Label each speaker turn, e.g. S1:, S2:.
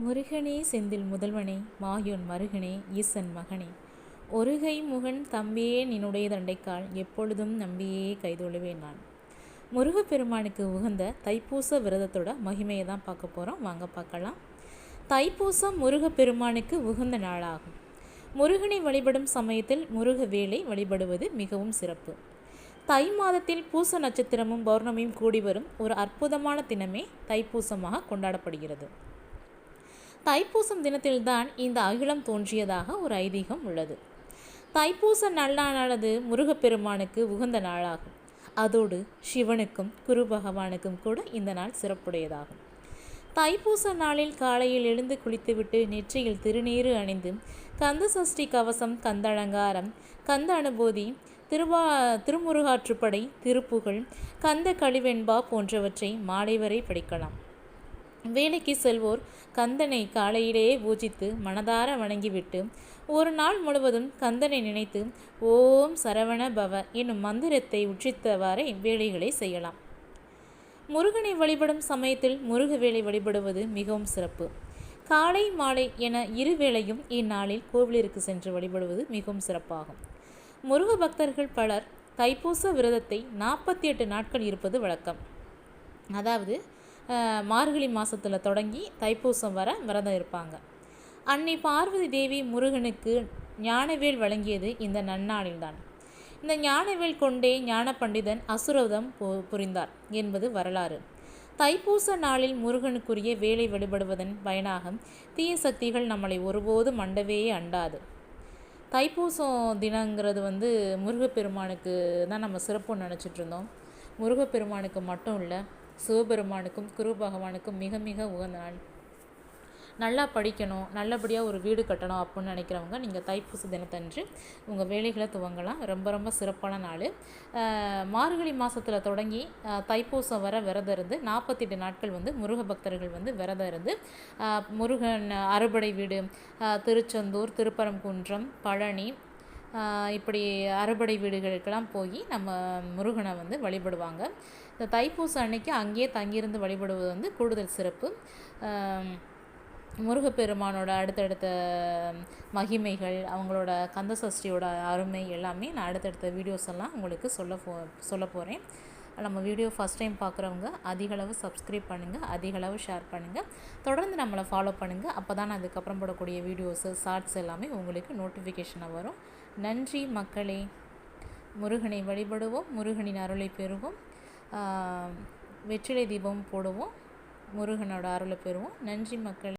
S1: முருகனே செந்தில் முதல்வனே மாயோன் மருகனே ஈசன் மகனே ஒருகை முகன் தம்பியே நின்னுடைய தண்டைக்கால் எப்பொழுதும் நம்பியே கைதொழுவேன் நான். முருகப்பெருமானுக்கு உகந்த தைப்பூச விரதத்தோட மகிமையை தான் பார்க்க போகிறோம். வாங்க பார்க்கலாம். தைப்பூசம் முருகப்பெருமானுக்கு உகந்த நாளாகும். முருகனை வழிபடும் சமயத்தில் முருக வேலை வழிபடுவது மிகவும் சிறப்பு. தை மாதத்தில் பூச நட்சத்திரமும் பௌர்ணமியும் கூடி வரும் ஒரு அற்புதமான தினமே தைப்பூசமாக கொண்டாடப்படுகிறது. தைப்பூசம் தினத்தில்தான் இந்த அகிலம் தோன்றியதாக ஒரு ஐதீகம் உள்ளது. தைப்பூச நல்லானது முருகப்பெருமானுக்கு உகந்த நாளாகும். அதோடு சிவனுக்கும் குரு பகவானுக்கும் கூட இந்த நாள் சிறப்புடையதாகும். தைப்பூச நாளில் காலையில் எழுந்து குளித்துவிட்டு நெற்றியில் திருநீறு அணிந்து கந்த சஷ்டி கவசம், கந்த அலங்காரம், கந்த அனுபூதி, திருமுருகாற்றுப்படை, திருப்புகழ், கந்த கழிவெண்பா போன்றவற்றை மாலை வரை படிக்கலாம். வேலைக்கு செல்வோர் கந்தனை காலையிலேயே பூஜித்து மனதார வணங்கிவிட்டு ஒரு நாள் முழுவதும் கந்தனை நினைத்து ஓம் சரவண பவ என்னும் மந்திரத்தை உச்சித்தவாறே வேலைகளை செய்யலாம். முருகனை வழிபடும் சமயத்தில் முருக வேலை வழிபடுவது மிகவும் சிறப்பு. காலை மாலை என இருவேளையும் இந்நாளில் கோவிலிற்கு சென்று வழிபடுவது மிகவும் சிறப்பாகும். முருக பக்தர்கள் பலர் தைப்பூச விரதத்தை 48 நாட்கள் இருப்பது வழக்கம். அதாவது மார்கழி மாதத்தில் தொடங்கி தைப்பூசம் வர விரதம் இருப்பாங்க. அன்னை பார்வதி தேவி முருகனுக்கு ஞானவேல் வழங்கியது இந்த நன்னாளில்தான். இந்த ஞானவேல் கொண்டே ஞான பண்டிதன் அசுரவதம் புரிந்தார் என்பது வரலாறு. தைப்பூச நாளில் முருகனுக்குரிய வேலை வழிபடுவதன் பயனாக தீய சக்திகள் நம்மளை ஒருபோதும் அண்டவே அண்டாது. தைப்பூசம் தினங்கிறது முருகப்பெருமானுக்கு தான் நம்ம சிறப்புன்னு நினச்சிட்டு இருந்தோம். முருகப்பெருமானுக்கு மட்டும் இல்லை, சிவபெருமானுக்கும் குரு பகவானுக்கும் மிக மிக உகந்த நாள். நல்லா படிக்கணும், நல்லபடியாக ஒரு வீடு கட்டணும் அப்படின்னு நினைக்கிறவங்க நீங்கள் தைப்பூச தினத்தன்று உங்கள் வேலைகளை துவங்கலாம். ரொம்ப ரொம்ப சிறப்பான நாள். மார்கழி மாதத்தில் தொடங்கி தைப்பூசம் வர விரதம் இருந்து 48 நாட்கள் முருக பக்தர்கள் விரதம் இருந்து முருகன் அறுபடை வீடு, திருச்செந்தூர், திருப்பரங்குன்றம், பழனி, இப்படி அறுபடை வீடுகளுக்கெல்லாம் போய் நம்ம முருகனை வழிபடுவாங்க. இந்த தைப்பூசம் அன்னைக்கு அங்கேயே தங்கியிருந்து வழிபடுவது கூடுதல் சிறப்பு. முருகப்பெருமானோட அடுத்தடுத்த மகிமைகள், அவங்களோட கந்த சஷ்டியோட அருமை எல்லாமே நான் அடுத்தடுத்த வீடியோஸ் எல்லாம் உங்களுக்கு சொல்ல போகிறேன். நம்ம வீடியோ ஃபஸ்ட் டைம் பார்க்குறவங்க அதிகளவு சப்ஸ்கிரைப் பண்ணுங்கள், அதிகளவு ஷேர் பண்ணுங்கள், தொடர்ந்து நம்மளை ஃபாலோ பண்ணுங்கள். அப்போ தான் அதுக்கப்புறம் போடக்கூடிய வீடியோஸு, ஷார்ட்ஸ் எல்லாமே உங்களுக்கு நோட்டிஃபிகேஷனாக வரும். நன்றி மக்களே. முருகனை வழிபடுவோம், முருகனின் அருளை பெறுவோம், வெற்றிலை தீபம் போடுவோம், முருகனோட அருளை பெறுவோம். நன்றி மக்களே.